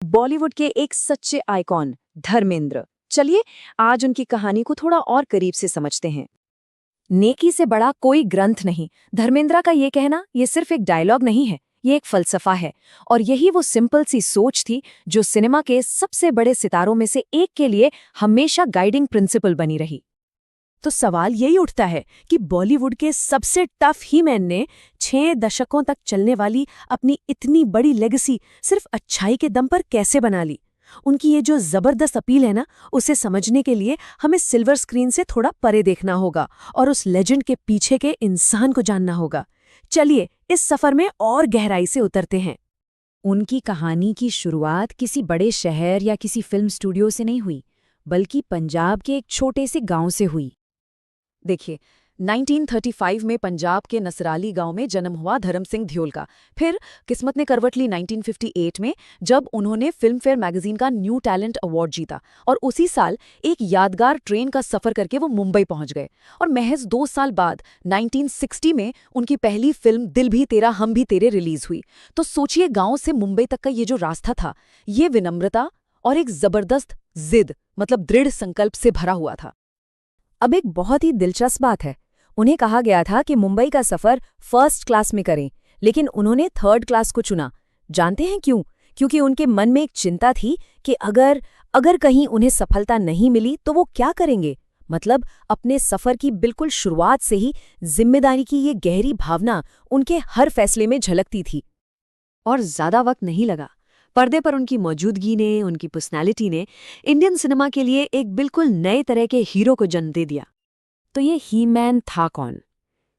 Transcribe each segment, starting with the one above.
बॉलीवुड के एक सच्चे आइकॉन धर्मेंद्र। चलिए आज उनकी कहानी को थोड़ा और करीब से समझते हैं। नेकी से बड़ा कोई ग्रंथ नहीं, धर्मेंद्र का ये कहना ये सिर्फ एक डायलॉग नहीं है, ये एक फलसफा है। और यही वो सिंपल सी सोच थी जो सिनेमा के सबसे बड़े सितारों में से एक के लिए हमेशा गाइडिंग प्रिंसिपल बनी रही। तो सवाल यही उठता है कि बॉलीवुड के सबसे टफ हीमैन ने 6 दशकों तक चलने वाली अपनी इतनी बड़ी लेगेसी सिर्फ अच्छाई के दम पर कैसे बना ली। उनकी ये जो जबरदस्त अपील है ना, उसे समझने के लिए हमें सिल्वर स्क्रीन से थोड़ा परे देखना होगा और उस लेजेंड के पीछे के इंसान को जानना होगा। चलिए इस सफर में और गहराई से उतरते हैं। उनकी कहानी की शुरुआत किसी बड़े शहर या किसी फिल्म स्टूडियो से नहीं हुई, बल्कि पंजाब के एक छोटे से गांव से हुई। देखिए, 1935 में पंजाब के नसराली गांव में जन्म हुआ धर्म सिंह ध्योल का। फिर किस्मत ने करवट ली 1958 में, जब उन्होंने फिल्म फेयर मैगजीन का न्यू टैलेंट अवार्ड जीता। और उसी साल एक यादगार ट्रेन का सफर करके वो मुंबई पहुंच गए। और महज 2 साल बाद 1960 में उनकी पहली फिल्म दिल भी तेरा हम भी तेरे रिलीज हुई। तो सोचिए, गांव से मुंबई तक का ये जो रास्ता था, ये विनम्रता और एक जबरदस्त जिद, मतलब दृढ़ संकल्प से भरा हुआ था। अब एक बहुत ही दिलचस्प बात है, उन्हें कहा गया था कि मुंबई का सफर फर्स्ट क्लास में करें, लेकिन उन्होंने थर्ड क्लास को चुना। जानते हैं क्यों? क्योंकि उनके मन में एक चिंता थी कि अगर कहीं उन्हें सफलता नहीं मिली तो वो क्या करेंगे। मतलब अपने सफर की बिल्कुल शुरुआत से ही जिम्मेदारी की ये गहरी भावना उनके हर फैसले में झलकती थी। और ज्यादा वक्त नहीं लगा, पर्दे पर उनकी मौजूदगी ने, उनकी पर्सनैलिटी ने इंडियन सिनेमा के लिए एक बिल्कुल नए तरह के हीरो को जन्म दे दिया। तो ये ही मैन था कौन?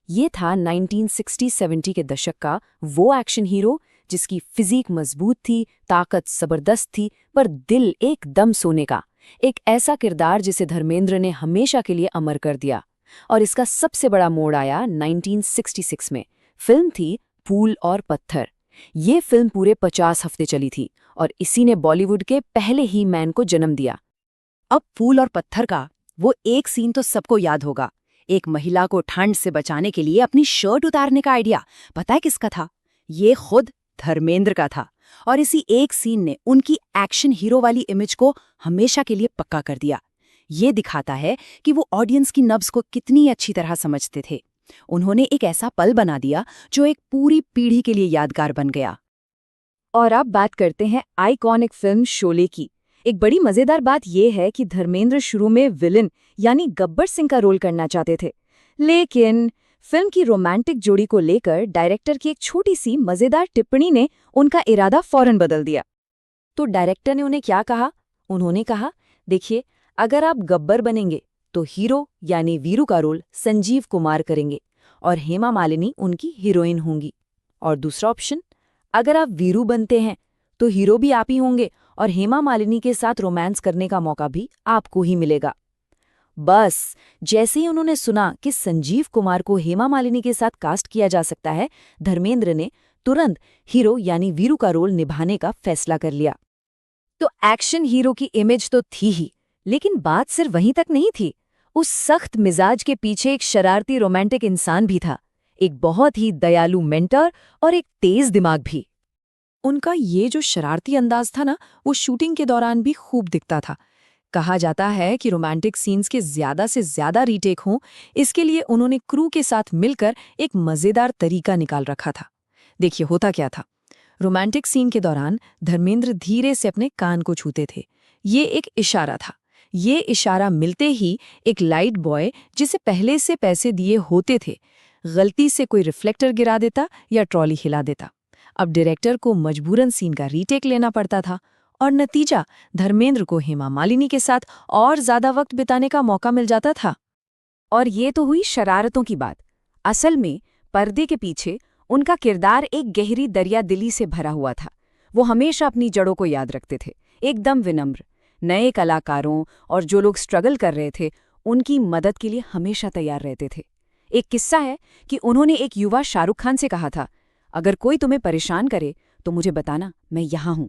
ये था 1960-70 के दशक का वो एक्शन हीरो जिसकी फिजिक मजबूत थी, ताकत जबरदस्त थी, पर दिल एकदम सोने का। एक ऐसा किरदार जिसे धर्मेंद्र ने हमेशा के लिए अमर कर दिया। और इसका सबसे बड़ा मोड़ आया 1966 में। फिल्म थी फूल और पत्थर। ये फिल्म पूरे 50 हफ्ते चली थी और इसी ने बॉलीवुड के पहले ही मैन को जन्म दिया। अब फूल और पत्थर का वो एक सीन तो सबको याद होगा। एक महिला को ठंड से बचाने के लिए अपनी शर्ट उतारने का आइडिया पता है किसका था? ये खुद धर्मेंद्र का था। और इसी एक सीन ने उनकी एक्शन हीरो वाली इमेज को हमेशा के लिए पक्का कर दिया। ये दिखाता है कि वो ऑडियंस की नब्ज को कितनी अच्छी तरह समझते थे। उन्होंने एक ऐसा पल बना दिया जो एक पूरी पीढ़ी के लिए यादगार बन गया। और अब बात करते हैं आइकॉनिक फिल्म शोले की। एक बड़ी मजेदार बात यह है कि धर्मेंद्र शुरू में विलन यानी गब्बर सिंह का रोल करना चाहते थे, लेकिन फिल्म की रोमांटिक जोड़ी को लेकर डायरेक्टर की एक छोटी सी मजेदार टिप्पणी ने उनका इरादा फौरन बदल दिया। तो डायरेक्टर ने उन्हें क्या कहा? उन्होंने कहा, देखिए, अगर आप गब्बर बनेंगे तो हीरो यानी वीरू का रोल संजीव कुमार करेंगे और हेमा मालिनी उनकी हीरोइन होंगी। और दूसरा ऑप्शन, अगर आप वीरू बनते हैं तो हीरो भी आप ही होंगे और हेमा मालिनी के साथ रोमांस करने का मौका भी आपको ही मिलेगा। बस जैसे ही उन्होंने सुना कि संजीव कुमार को हेमा मालिनी के साथ कास्ट किया जा सकता है, धर्मेंद्र ने तुरंत हीरो यानी वीरू का रोल निभाने का फैसला कर लिया। तो एक्शन हीरो की इमेज तो थी ही, लेकिन बात सिर्फ वहीं तक नहीं थी। उस सख्त मिजाज के पीछे एक शरारती रोमांटिक इंसान भी था, एक बहुत ही दयालु मेंटर और एक तेज दिमाग भी। उनका ये जो शरारती अंदाज था ना, वो शूटिंग के दौरान भी खूब दिखता था। कहा जाता है कि रोमांटिक सीन्स के ज्यादा से ज्यादा रीटेक हों, इसके लिए उन्होंने क्रू के साथ मिलकर एक मजेदार तरीका निकाल रखा था। देखिए होता क्या था। रोमांटिक सीन के दौरान धर्मेंद्र धीरे से अपने कान को छूते थे। ये एक इशारा था। ये इशारा मिलते ही एक लाइट बॉय, जिसे पहले से पैसे दिए होते थे, गलती से कोई रिफ्लेक्टर गिरा देता या ट्रॉली हिला देता। अब डायरेक्टर को मजबूरन सीन का रीटेक लेना पड़ता था और नतीजा धर्मेंद्र को हेमा मालिनी के साथ और ज्यादा वक्त बिताने का मौका मिल जाता था। और ये तो हुई शरारतों की बात। असल में पर्दे के पीछे उनका किरदार एक गहरी दरियादिली से भरा हुआ था। वो हमेशा अपनी जड़ों को याद रखते थे, एकदम विनम्र। नए कलाकारों और जो लोग स्ट्रगल कर रहे थे, उनकी मदद के लिए हमेशा तैयार रहते थे। एक किस्सा है कि उन्होंने एक युवा शाहरुख खान से कहा था, अगर कोई तुम्हें परेशान करे तो मुझे बताना, मैं यहाँ हूँ।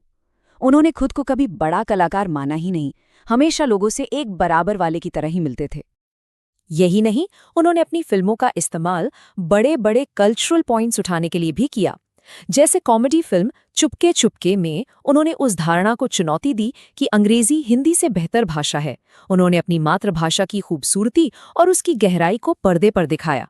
उन्होंने खुद को कभी बड़ा कलाकार माना ही नहीं, हमेशा लोगों से एक बराबर वाले की तरह ही मिलते थे। यही नहीं, उन्होंने अपनी फिल्मों का इस्तेमाल बड़े बड़े कल्चरल पॉइंट्स उठाने के लिए भी किया। जैसे कॉमेडी फिल्म चुपके चुपके में उन्होंने उस धारणा को चुनौती दी कि अंग्रेजी हिंदी से बेहतर भाषा है। उन्होंने अपनी मातृभाषा की खूबसूरती और उसकी गहराई को पर्दे पर दिखाया।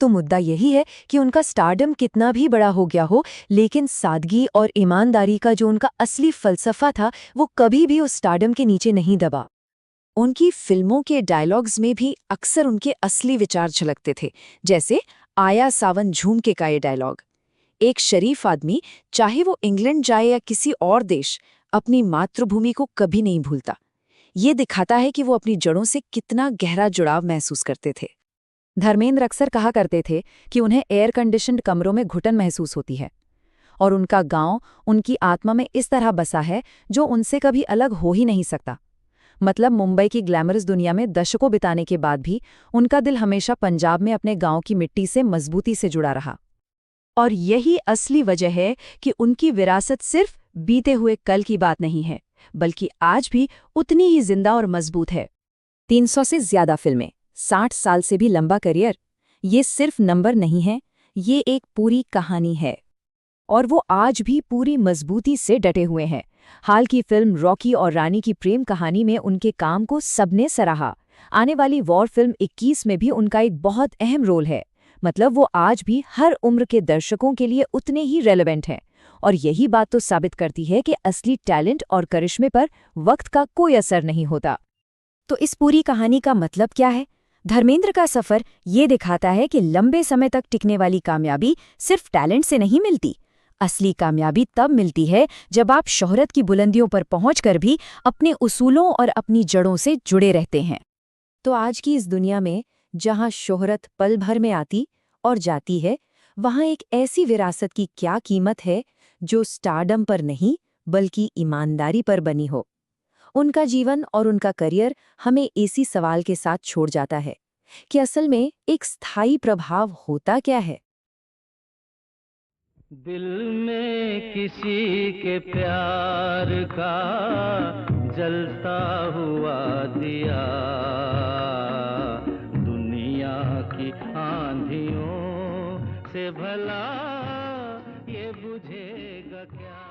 तो मुद्दा यही है कि उनका स्टारडम कितना भी बड़ा हो गया हो, लेकिन सादगी और ईमानदारी का जो उनका असली फलसफा था, वो कभी भी उस स्टारडम के नीचे नहीं दबा। उनकी फिल्मों के डायलॉग्स में भी अक्सर उनके असली विचार झलकते थे, जैसे आया सावन झूमके का ये डायलॉग। एक शरीफ आदमी, चाहे वो इंग्लैंड जाए या किसी और देश, अपनी मातृभूमि को कभी नहीं भूलता। ये दिखाता है कि वो अपनी जड़ों से कितना गहरा जुड़ाव महसूस करते थे। धर्मेंद्र अक्सर कहा करते थे कि उन्हें एयर कंडीशन्ड कमरों में घुटन महसूस होती है, और उनका गांव उनकी आत्मा में इस तरह बसा है जो उनसे कभी अलग हो ही नहीं सकता। मतलब मुंबई की ग्लैमरस दुनिया में दशकों बिताने के बाद भी उनका दिल हमेशा पंजाब में अपने गांव की मिट्टी से मजबूती से जुड़ा रहा। और यही असली वजह है कि उनकी विरासत सिर्फ बीते हुए कल की बात नहीं है, बल्कि आज भी उतनी ही जिंदा और मजबूत है। 300 से ज्यादा फिल्में, 60 साल से भी लंबा करियर, ये सिर्फ नंबर नहीं है, ये एक पूरी कहानी है। और वो आज भी पूरी मजबूती से डटे हुए हैं। हाल की फिल्म रॉकी और रानी की प्रेम कहानी में उनके काम को सबने सराहा। आने वाली वॉर फिल्म 21 में भी उनका एक बहुत अहम रोल है। मतलब वो आज भी हर उम्र के दर्शकों के लिए उतने ही रेलेवेंट हैं। और यही बात तो साबित करती है कि असली टैलेंट और करिश्मे पर वक्त का कोई असर नहीं होता। तो इस पूरी कहानी का मतलब क्या है? धर्मेंद्र का सफर ये दिखाता है कि लंबे समय तक टिकने वाली कामयाबी सिर्फ टैलेंट से नहीं मिलती। असली कामयाबी तब मिलती है जब आप शोहरत की बुलंदियों पर पहुंचकर भी अपने उसूलों और अपनी जड़ों से जुड़े रहते हैं। तो आज की इस दुनिया में जहां शोहरत पल भर में आती और जाती है, वहां एक ऐसी विरासत की क्या कीमत है जो स्टारडम पर नहीं बल्कि ईमानदारी पर बनी हो। उनका जीवन और उनका करियर हमें इसी सवाल के साथ छोड़ जाता है कि असल में एक स्थायी प्रभाव होता क्या है। दिल में किसी के प्यार का जलता हुआ दिया, दुनिया की आंधियों से भला ये बुझेगा क्या।